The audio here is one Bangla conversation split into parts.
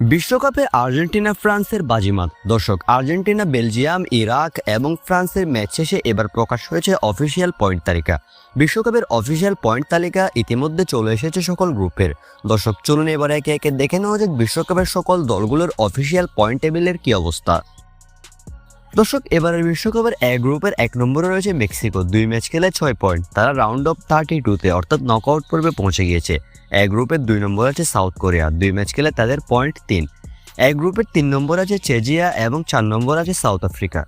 বিশ্বকাপে আর্জেন্টিনা ফ্রান্সের বাজিমাত। দর্শক, আর্জেন্টিনা, বেলজিয়াম, ইরাক এবং ফ্রান্সের ম্যাচ শেষে এবার প্রকাশ হয়েছে অফিসিয়াল পয়েন্ট তালিকা। বিশ্বকাপের অফিসিয়াল পয়েন্ট তালিকা ইতিমধ্যে চলে এসেছে সকল গ্রুপের। দর্শক, চলুন এবার একে একে দেখে নেওয়া যাক বিশ্বকাপের সকল দলগুলোর অফিসিয়াল পয়েন্ট টেবিলের কি অবস্থা। দর্শক, এবারের বিশ্বকাপের এ গ্রুপের 1 নম্বরে রয়েছে মেক্সিকো। 2 ম্যাচ খেলে 6 পয়েন্ট। তারা রাউন্ড অফ 32-তে অর্থাৎ নকআউট পর্বে পৌঁছে গিয়েছে। এ গ্রুপের 2 নম্বর আছে সাউথ কোরিয়া। 2 ম্যাচ খেলে তাদের পয়েন্ট 3। এ গ্রুপের 3 নম্বর আছে চেজিয়া এবং 4 নম্বর আছে সাউথ আফ্রিকা।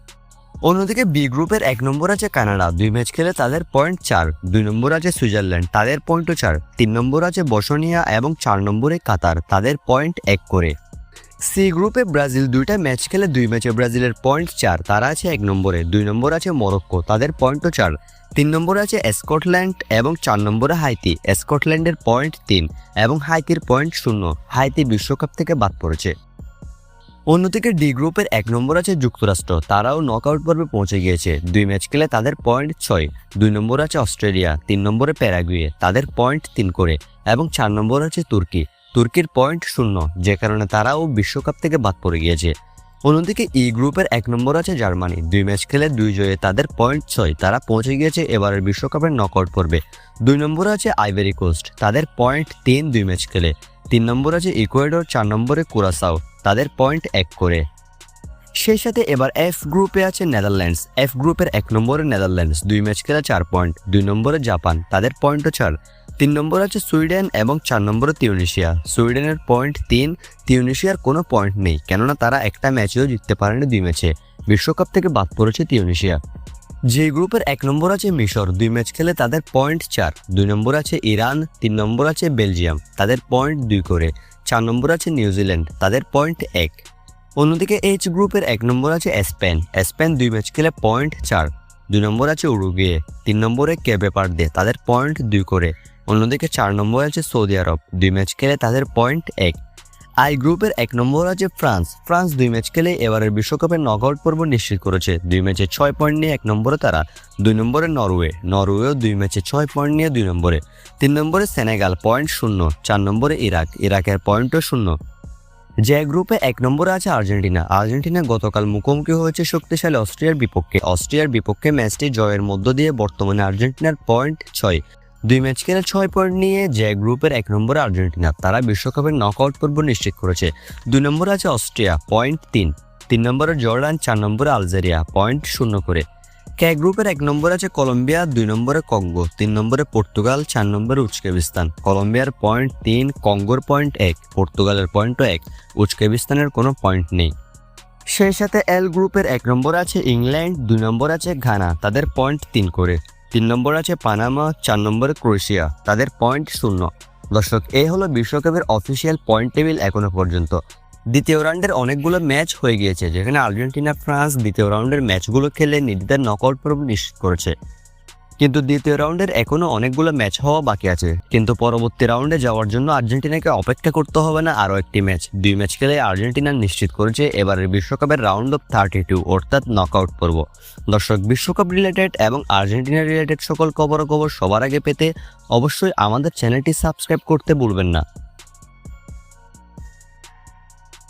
অন্যদিকে বি গ্রুপের 1 নম্বর আছে কানাডা। 2 ম্যাচ খেলে তাদের পয়েন্ট 4। 2 নম্বর আছে সুইজারল্যান্ড, তাদের পয়েন্টও 4। 3 নম্বর আছে বসনিয়া এবং 4 নম্বরে কাতার, তাদের পয়েন্ট 1 করে। সি গ্রুপে ব্রাজিল 2টা ম্যাচ খেলে 2 ম্যাচে ব্রাজিলের পয়েন্ট 4, তারা আছে 1 নম্বরে। 2 নম্বর আছে মরক্কো, তাদের পয়েন্টও 4। 3 নম্বরে আছে স্কটল্যান্ড এবং 4 নম্বরে হাইতি। স্কটল্যান্ডের পয়েন্ট 3 এবং হাইতির পয়েন্ট 0। হাইতি বিশ্বকাপ থেকে বাদ পড়েছে। অন্যদিকে ডি গ্রুপের 1 নম্বর আছে যুক্তরাষ্ট্র, তারাও নকআউট পর্বে পৌঁছে গিয়েছে। 2 ম্যাচ খেলে তাদের পয়েন্ট 6। 2 নম্বর আছে অস্ট্রেলিয়া, 3 নম্বরে প্যারাগুয়ে, তাদের পয়েন্ট 3 করে এবং 4 নম্বর আছে তুর্কি। তুর্কির পয়েন্ট 0, যে কারণে তারাও বিশ্বকাপ থেকে বাদ পড়ে গিয়েছে। অন্যদিকে ই গ্রুপের 1 নম্বর আছে জার্মানি। 2 ম্যাচ খেলে 2 জয়ে তাদের পয়েন্ট 6, তারা পৌঁছে গিয়েছে এবারের বিশ্বকাপের নকআউট পর্বে। 2 নম্বরে আছে আইভরি কোস্ট, তাদের পয়েন্ট 3 2 ম্যাচ খেলে। 3 নম্বর আছে ইকুয়েডর, 4 নম্বরে কুরাসাও, তাদের পয়েন্ট 1 করে। সেই সাথে এবার এফ গ্রুপে আছে নেদারল্যান্ডস। এফ গ্রুপের 1 নম্বরে নেদারল্যান্ডস, 2 ম্যাচ খেলে 4 পয়েন্ট। 2 নম্বরে জাপান, তাদের পয়েন্টও 4। 3 নম্বর আছে সুইডেন এবং 4 নম্বরে তিউনিসিয়া। সুইডেনের পয়েন্ট 3, তিউনিসিয়ার কোনো পয়েন্ট নেই, কেননা তারা একটা ম্যাচেও জিততে পারেনি 2 ম্যাচে। বিশ্বকাপ থেকে বাদ পড়েছে তিউনিসিয়া। যে গ্রুপের 1 নম্বর আছে মিশর, 2 ম্যাচ খেলে তাদের পয়েন্ট 4। 2 নম্বর আছে ইরান, 3 নম্বর আছে বেলজিয়াম, তাদের পয়েন্ট 2 করে। 4 নম্বর আছে নিউজিল্যান্ড, তাদের পয়েন্ট 1। অন্যদিকে এইচ গ্রুপের 1 নম্বর আছে স্পেন। স্পেন 2 ম্যাচ খেলে পয়েন্ট 4। 2 নম্বর আছে উরুগুয়ে, 3 নম্বরে কেবে ভার্দে, তাদের পয়েন্ট 2 করে। অন্যদিকে 4 নম্বর আছে সৌদি আরব, 2 ম্যাচ খেলে তাদের পয়েন্ট 1। আই গ্রুপের 1 নম্বর আছে ফ্রান্স। ফ্রান্স 2 ম্যাচ খেলে এবারের বিশ্বকাপের নকআউট পর্ব নিশ্চিত করেছে। 2 ম্যাচে 6 পয়েন্ট নিয়ে 1 নম্বরে তারা। 2 নম্বরে নরওয়েও 2 ম্যাচে 6 পয়েন্ট নিয়ে 2 নম্বরে। 3 নম্বরে সেনেগাল, পয়েন্ট 0। 4 নম্বরে ইরাকের পয়েন্টও 0। যে গ্রুপে 1 নম্বরে আছে আর্জেন্টিনা। আর্জেন্টিনা গতকাল মুখোমুখি হয়েছে শক্তিশালী অস্ট্রিয়ার বিপক্ষে। অস্ট্রিয়ার বিপক্ষে ম্যাচটি জয়ের মধ্য দিয়ে বর্তমানে আর্জেন্টিনার পয়েন্ট 6। 2 ম্যাচ খেলে 6 পয়েন্ট নিয়ে যে গ্রুপের 1 নম্বরে আর্জেন্টিনা, তারা বিশ্বকাপের নকআউট পর্ব নিশ্চিত করেছে। 2 নম্বরে আছে অস্ট্রিয়া, পয়েন্ট 3। 3 নম্বরে জর্ডান, 4 নম্বরে আলজেরিয়া, পয়েন্ট 0 করে। কে গ্রুপের 1 নম্বরে আছে কলম্বিয়া, 2 নম্বরে কঙ্গো, 3 নম্বরে পর্তুগাল, 4 নম্বরে উজবেকিস্তান। কলম্বিয়ার পয়েন্ট 3, কঙ্গোর পয়েন্ট 1, পর্তুগালের পয়েন্টও 1, উজবেকিস্তানের কোনো পয়েন্ট নেই। সেই সাথে এল গ্রুপের 1 নম্বর আছে ইংল্যান্ড, 2 নম্বর আছে ঘানা, তাদের পয়েন্ট 3 করে। 3 নম্বর আছে পানামা, 4 নম্বরে ক্রোয়েশিয়া, তাদের পয়েন্ট 0। দর্শক, এই হলো বিশ্বকাপের অফিসিয়াল পয়েন্ট টেবিল এখনো পর্যন্ত। দ্বিতীয় রাউন্ডের অনেকগুলো ম্যাচ হয়ে গিয়েছে, যেখানে আর্জেন্টিনা ফ্রান্স দ্বিতীয় রাউন্ডের ম্যাচগুলো খেলে নিজেদের নকআউট পর্ব নিশ্চিত করেছে। কিন্তু দ্বিতীয় রাউন্ডের এখনো অনেকগুলো ম্যাচ হওয়া বাকি আছে। কিন্তু পরবর্তী রাউন্ডে যাওয়ার জন্য আর্জেন্টিনাকে অপেক্ষা করতে হবে না আরও একটি ম্যাচ। 2 ম্যাচ খেলে আর্জেন্টিনা নিশ্চিত করেছে এবারের বিশ্বকাপের রাউন্ড অফ 32 অর্থাৎ নকআউট পর্ব। দর্শক, বিশ্বকাপ রিলেটেড এবং আর্জেন্টিনা রিলেটেড সকল খবরাখবর সবার আগে পেতে অবশ্যই আমাদের চ্যানেলটি সাবস্ক্রাইব করতে ভুলবেন না।